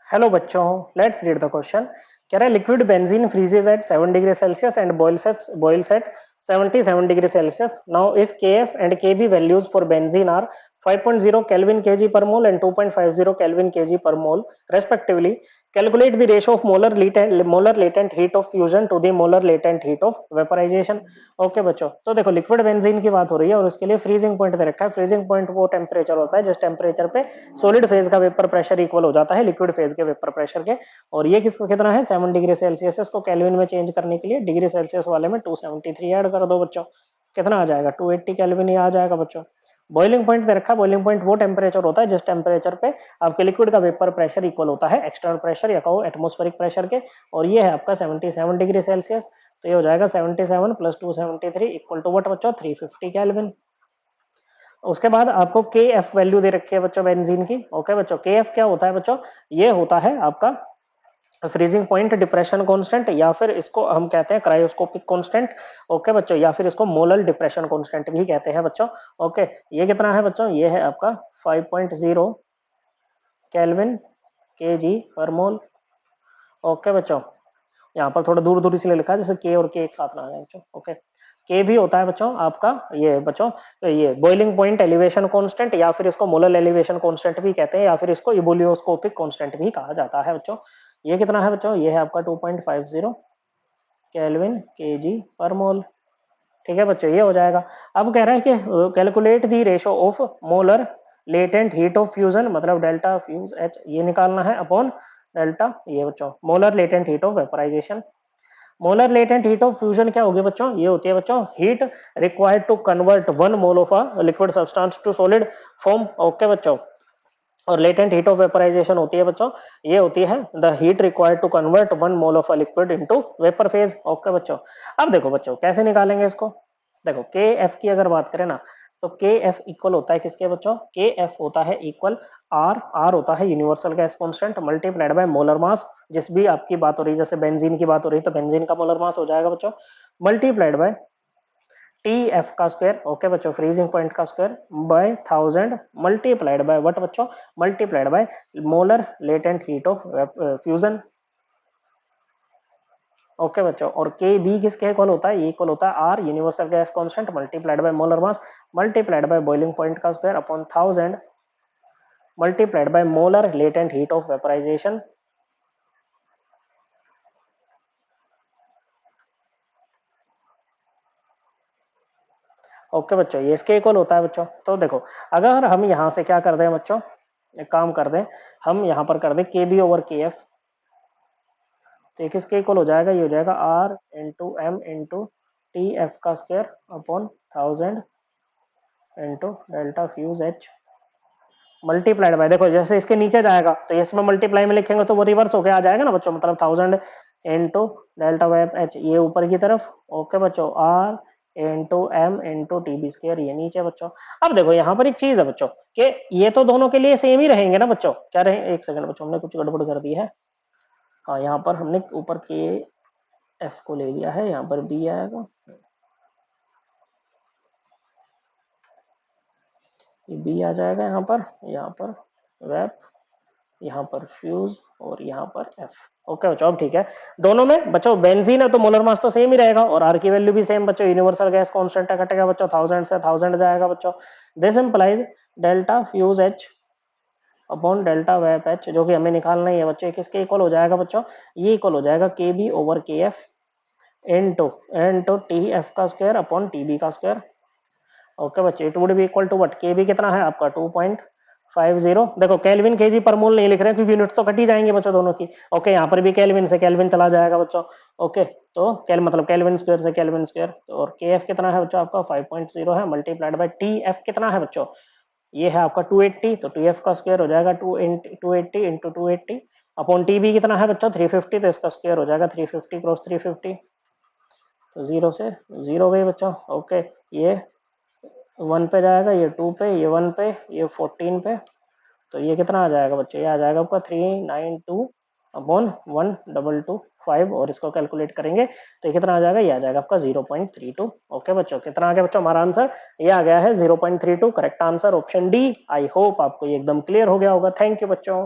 Hello बच्चों, let's read the question. कह रहा है liquid benzene freezes at 7 degree Celsius and boils at 77 degree Celsius. Now if KF and KB values for benzene are 5.0 kelvin KG per mole and 2.50 kelvin KG per mole respectively, calculate the ratio of molar latent heat of fusion to the molar latent heat of vaporisation. Okay बच्चों, तो देखो liquid benzene की बात हो रही है और उसके लिए फ्रीजिंग पॉइंट दे रखा है। फ्रीजिंग पॉइंट वो टेम्परेचर होता है जिस टेम्परेचर पे सॉलिड फेज का वेपर प्रेशर इक्वल हो जाता है लिक्विड फेज के वेपर प्रेशर के। और ये किसको कितना है 7 डिग्री सेल्सियस है। इसको केल्विन में चेंज करने के लिए डिग्री सेल्सियस वाले में 273 ऐड कर दो बच्चों, कितना आ जाएगा 280 केल्विन ही आ जाएगा बच्चों। बॉइलिंग पॉइंट दे रखा है। बॉइलिंग पॉइंट वो टेम्परेचर होता है जिस टेम्परेचर पे आपके लिक्विड का वेपर प्रेशर इक्वल होता है एक्सटर्नल प्रेशर या कहो एटमॉस्फेरिक प्रेशर के। और ये है आपका 77 डिग्री सेल्सियस। तो ये हो जाएगा 77 प्लस 273 इक्वल टू व्हाट बच्चों 350 केल्विन। उसके बाद आपको के एफ वैल्यू दे रखी है बच्चों बेंजीन की। ओके बच्चों, के एफ क्या होता है बच्चों, ये होता है आपका फ्रीजिंग पॉइंट डिप्रेशन कांस्टेंट या फिर इसको हम कहते हैं क्रायोस्कोपिक कांस्टेंट। ओके बच्चों, या फिर इसको मोलर डिप्रेशन कांस्टेंट भी कहते हैं बच्चों। ओके, ये कितना है बच्चों, ये है आपका 5.0 केल्विन केजी पर मोल। ओके बच्चों, यहाँ पर थोड़ा दूर दूर इसलिए लिखा है जैसे के और के एक साथ ना आ जाए बच्चों। ओके, के भी होता है बच्चों आपका ये बच्चों ये बॉइलिंग पॉइंट एलिवेशन कांस्टेंट या फिर इसको मोलर एलिवेशन कांस्टेंट भी कहते हैं या फिर इसको इबुलियोस्कोपिक कांस्टेंट भी कहा जाता है बच्चों। ये कितना है बच्चों, ये है आपका 2.50 केल्विन केजी पर मोल। ठीक है बच्चों, ये हो जाएगा। अब कह रहा है कि calculate the ratio of molar latent heat of fusion, मतलब डेल्टा फ्यूज एच ये निकालना है अपॉन डेल्टा ये बच्चों molar latent heat of vaporization. Molar latent heat of fusion क्या होगी बच्चों, ये होती है बच्चों heat required to convert 1 mole of a liquid substance to solid form. Okay बच्चों, और लेटेंट हीट ऑफ वेपराइजेशन होती है बच्चों, ये होती है the heat required to convert 1 mole of a liquid into vapour phase. Okay बच्चों, अब देखो बच्चों कैसे निकालेंगे इसको। देखो के एफ की अगर बात करें ना, तो के एफ इक्वल होता है किसके बच्चों, के एफ होता है इक्वल आर, आर होता है universal gas constant multiplied by molar मास। जिस भी आपकी बात हो रही है, जैसे बेंजीन की बात हो रही है तो बेंजीन का मोलर मास हो जाएगा बच्चों, मल्टीप्लाइड बाय टी एफ का स्क्वायर। ओके बच्चों, फ्रीजिंग पॉइंट का square by 1000 multiplied by what बच्चों, multiplied by molar latent heat of fusion. Okay बच्चों, और के बी किसके इक्वल होता है, ये इक्वल होता है R universal gas constant multiplied by molar mass multiplied by boiling point का square upon 1000 multiplied by molar latent heat of vaporisation. Okay बच्चों, ये इसके इक्वल होता है बच्चों। तो देखो अगर हम यहाँ से क्या कर दें बच्चों, एक काम कर दें, हम यहाँ पर कर दें के बी ओवर के एफ, तो ये किसके इक्वल हो जाएगा, ये हो जाएगा R into M into T F का square upon 1000 into delta fuse H multiplied by, देखो जैसे इसके नीचे जाएगा तो इसमें मल्टीप्लाई में लिखेंगे तो वो रिवर्स होके आ जाएगा ना बच्चों, मतलब 1000 इंटू डेल्टा वेब एच ये ऊपर की तरफ। ओके बच्चों, R into M into T B square ये नीचे बच्चों। अब देखो यहाँ पर एक चीज है बच्चों कि ये तो दोनों के लिए सेम ही रहेंगे ना बच्चों, क्या रहे, एक सेकंड बच्चों हमने कुछ गड़बड़ कर दी है। हाँ, यहाँ पर हमने ऊपर के एफ को ले लिया है, यहाँ पर बी आएगा, ये बी आ जाएगा यहाँ पर वेप, यहाँ पर फ्यूज और यहाँ पर एफ। ओके बच्चों, अब ठीक है, दोनों में बच्चों बेंजीन है तो मोलर मास तो सेम ही रहेगा और आर की वैल्यू भी सेम बच्चों, यूनिवर्सल गैस कांस्टेंट कटेगा बच्चों, 1000 से 1000 जाएगा बच्चों। This implies delta fuse H upon delta vap H, जो कि हमें निकालना ही है बच्चों, किसके इक्वल हो जाएगा बच्चों, ये इक्वल हो जाएगा K B over K F into T F का स्क्वायर अपॉन टी बी का स्क्वायर। ओके बच्चे, it would be equal to what, K B कितना है आपका 2.50, देखो केल्विन केजी पर मोल नहीं लिख रहे हैं क्योंकि यूनिट्स तो कट ही जाएंगे बच्चों दोनों की। ओके, यहाँ पर भी केल्विन से केल्विन चला जाएगा बच्चों। ओके, तो मतलब केल्विन स्क्वायर से केल्विन स्क्वायर, और के एफ कितना है बच्चों आपका 5.0 है मल्टीप्लाइड बाय टी एफ कितना है बच्चों, ये है आपका 280, तो टी एफ का स्क्वायर हो जाएगा 280 इंटू 280 अपॉन टी बी कितना है बच्चों 350, तो इसका स्क्वायर हो जाएगा 350 क्रॉस 350, तो जीरो से जीरो गई बच्चों। ओके, ये 1 पे जाएगा, ये 2 पे, ये 1 पे, ये 14 पे, तो ये कितना आ जाएगा बच्चों, ये आ जाएगा आपका 392 अपॉन 1225, और इसको कैलकुलेट करेंगे तो ये कितना आ जाएगा, ये आ जाएगा आपका 0.32। ओके बच्चों, कितना आ गया बच्चों हमारा आंसर, ये आ गया है 0.32, correct answer option D. I hope आपको ये एकदम क्लियर हो गया होगा। थैंक यू बच्चों।